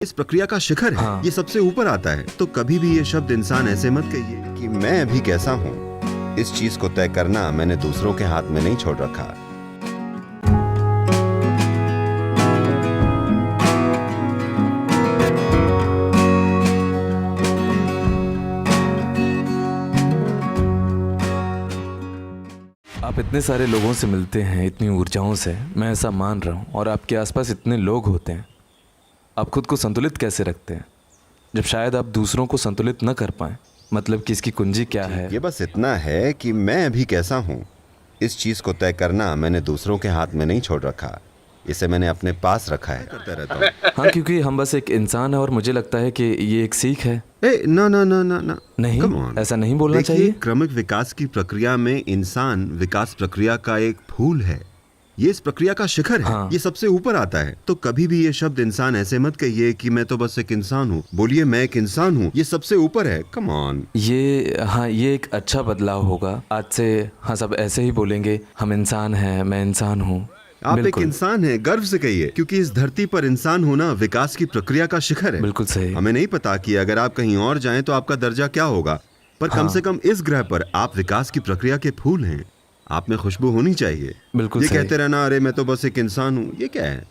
इस प्रक्रिया का शिखर है। हाँ। ये सबसे ऊपर आता है। तो कभी भी ये शब्द इंसान ऐसे मत कहिए कि मैं अभी कैसा हूँ। इस चीज को तय करना मैंने दूसरों के हाथ में नहीं छोड़ रखा। आप इतने सारे लोगों से मिलते हैं, इतनी ऊर्जाओं से, मैं ऐसा मान रहा हूँ, और आपके आसपास इतने लोग होते हैं, आप खुद को संतुलित कैसे रखते हैं जब शायद आप दूसरों को संतुलित न कर पाएं? मतलब कि इसकी कुंजी क्या है? ये बस इतना है कि मैं अभी कैसा हूँ। इस चीज को तय करना मैंने दूसरों के हाथ में नहीं छोड़ रखा। इसे मैंने अपने पास रखा है। करता रहता हूँ। हाँ, क्योंकि हम बस एक इंसान है और मुझे लगता है कि ये एक सीख है। ना ना ना ना ना नहीं, Come on. ऐसा नहीं बोलना देखिए, चाहिए। क्रमिक विकास की प्रक्रिया में इंसान विकास प्रक्रिया का एक फूल है। ये इस प्रक्रिया का शिखर है। हाँ। ये सबसे ऊपर आता है। तो कभी भी ये शब्द इंसान ऐसे मत कहिए कि मैं तो बस एक इंसान हूँ। बोलिए मैं एक इंसान हूँ। ये सबसे ऊपर है। Come on. ये एक अच्छा बदलाव होगा। आज से हाँ, सब ऐसे ही बोलेंगे, हम इंसान हैं, मैं इंसान हूँ। आप एक बिल्कुल। इंसान हैं, गर्व से कहिए, क्योंकि इस धरती पर इंसान होना विकास की प्रक्रिया का शिखर है। बिल्कुल सही। हमें नहीं पता कि अगर आप कहीं और जाएं तो आपका दर्जा क्या होगा, पर कम से कम इस ग्रह पर आप विकास की प्रक्रिया के फूल हैं। आप में खुशबू होनी चाहिए। बिल्कुल ये सही। कहते रहना, अरे मैं तो बस एक इंसान हूँ, ये क्या है?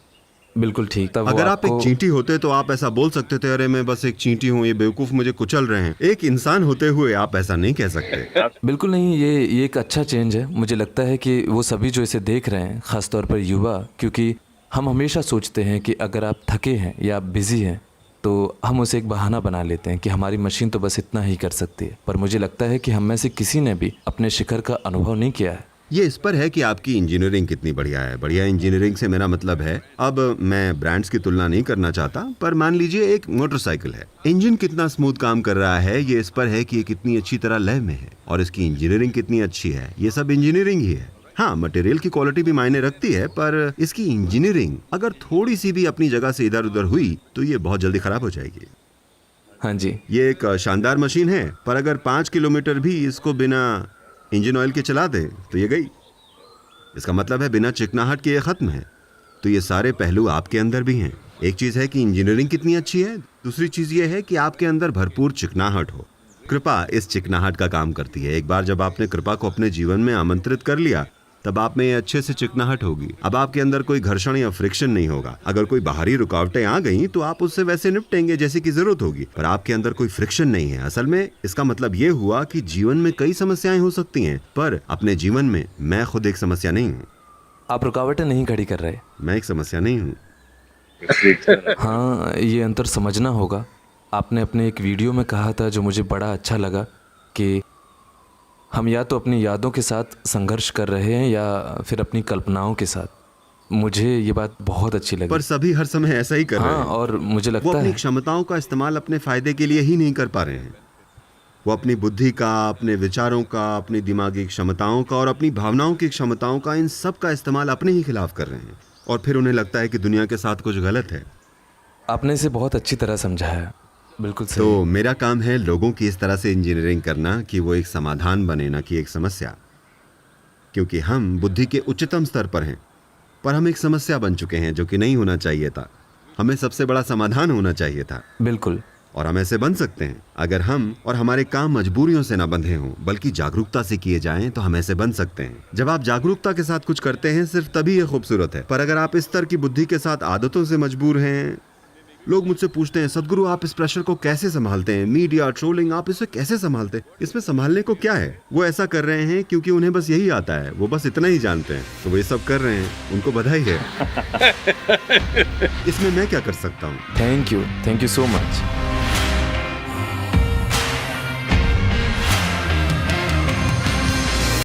बिल्कुल ठीक। तब अगर आप एक चींटी होते तो आप ऐसा बोल सकते थे, अरे मैं बस एक चींटी हूँ, ये बेवकूफ मुझे कुचल रहे हैं। एक इंसान होते हुए आप ऐसा नहीं कह सकते। बिल्कुल नहीं, ये एक अच्छा चेंज है। मुझे लगता है कि वो सभी जो इसे देख रहे हैं, ख़ासतौर पर युवा, क्योंकि हम हमेशा सोचते हैं कि अगर आप थके हैं या आप बिज़ी हैं तो हम उसे एक बहाना बना लेते हैं कि हमारी मशीन तो बस इतना ही कर सकती है। पर मुझे लगता है कि हम में से किसी ने भी अपने शिखर का अनुभव नहीं किया है। ये इस पर है कि आपकी इंजीनियरिंग कितनी बढ़िया है। बढ़िया इंजीनियरिंग से मेरा मतलब है, अब मैं ब्रांड्स की तुलना नहीं करना चाहता, पर मान लीजिए एक मोटरसाइकिल है। इंजन कितना स्मूथ काम कर रहा है, ये इस पर है कि ये कितनी अच्छी तरह लय में है, और इसकी इंजीनियरिंग कितनी अच्छी है। ये सब इंजीनियरिंग ही है। हाँ, मटेरियल की क्वालिटी भी मायने रखती है, पर इसकी इंजीनियरिंग अगर थोड़ी सी भी अपनी जगह से इधर उधर हुई तो ये बहुत जल्दी खराब हो जाएगी। हाँ जी। ये एक शानदार मशीन है, पर अगर 5 किलोमीटर भी इसको बिना इंजन ऑयल के चला दे तो ये गई। इसका मतलब है बिना चिकनाहट के ये खत्म है। तो ये सारे पहलू आपके अंदर भी हैं। एक चीज है कि इंजीनियरिंग कितनी अच्छी है, दूसरी चीज ये है कि आपके अंदर भरपूर चिकनाहट हो। कृपा इस चिकनाहट का काम करती है। एक बार जब आपने कृपा को अपने जीवन में आमंत्रित कर लिया, तब आप में ये अच्छे से चिकनाहट होगी। अब आपके अंदर कोई घर्षण या फ्रिक्शन नहीं होगा। अगर कोई बाहरी रुकावटें आ गई तो आप उससे वैसे निपटेंगे जैसे की जरूरत होगी, पर आपके अंदर कोई फ्रिक्शन नहीं है। असल में इसका मतलब ये हुआ कि जीवन में कई समस्याएं हो सकती हैं, पर अपने जीवन में मैं खुद एक समस्या नहीं हूँ। आप रुकावटें नहीं खड़ी कर रहे। मैं एक समस्या नहीं हूँ। हाँ, ये अंतर समझना होगा। आपने अपने एक वीडियो में कहा था, जो मुझे बड़ा अच्छा लगा, कि हम या तो अपनी यादों के साथ संघर्ष कर रहे हैं या फिर अपनी कल्पनाओं के साथ। मुझे ये बात बहुत अच्छी लगी। पर सभी हर समय ऐसा ही कर रहे हाँ, हैं। और मुझे वो लगता अपनी है क्षमताओं का इस्तेमाल अपने फायदे के लिए ही नहीं कर पा रहे हैं। वो अपनी बुद्धि का, अपने विचारों का, अपनी दिमागी क्षमताओं का और अपनी भावनाओं की क्षमताओं का, इन सब का इस्तेमाल अपने ही खिलाफ कर रहे हैं, और फिर उन्हें लगता है कि दुनिया के साथ कुछ गलत है। आपने इसे बहुत अच्छी तरह समझाया। बिल्कुल सही। तो मेरा काम है लोगों की इस तरह से इंजीनियरिंग करना कि वो एक समाधान बने, ना कि एक समस्या। क्योंकि हम बुद्धि के उच्चतम स्तर पर हैं, पर हम एक समस्या बन चुके हैं, जो कि नहीं होना चाहिए था। हमें सबसे बड़ा समाधान होना चाहिए था। बिल्कुल। और हम ऐसे बन सकते हैं अगर हम और हमारे काम मजबूरियों से ना बंधे हों, बल्कि जागरूकता से किए जाएं, तो हम ऐसे बन सकते हैं। जब आप जागरूकता के साथ कुछ करते हैं, सिर्फ तभी ये खूबसूरत है। पर अगर आप इस स्तर की बुद्धि के साथ आदतों से मजबूर हैं, लोग मुझसे पूछते हैं, सदगुरु आप इस प्रेशर को कैसे संभालते हैं? मीडिया, ट्रोलिंग, आप इसे कैसे संभालते हैं? इसमें संभालने को क्या है? वो ऐसा कर रहे हैं क्योंकि उन्हें बस यही आता है, वो बस इतना ही जानते हैं, तो वो ये सब कर रहे हैं, उनको बधाई है। इसमें मैं क्या कर सकता हूँ? Thank you so much.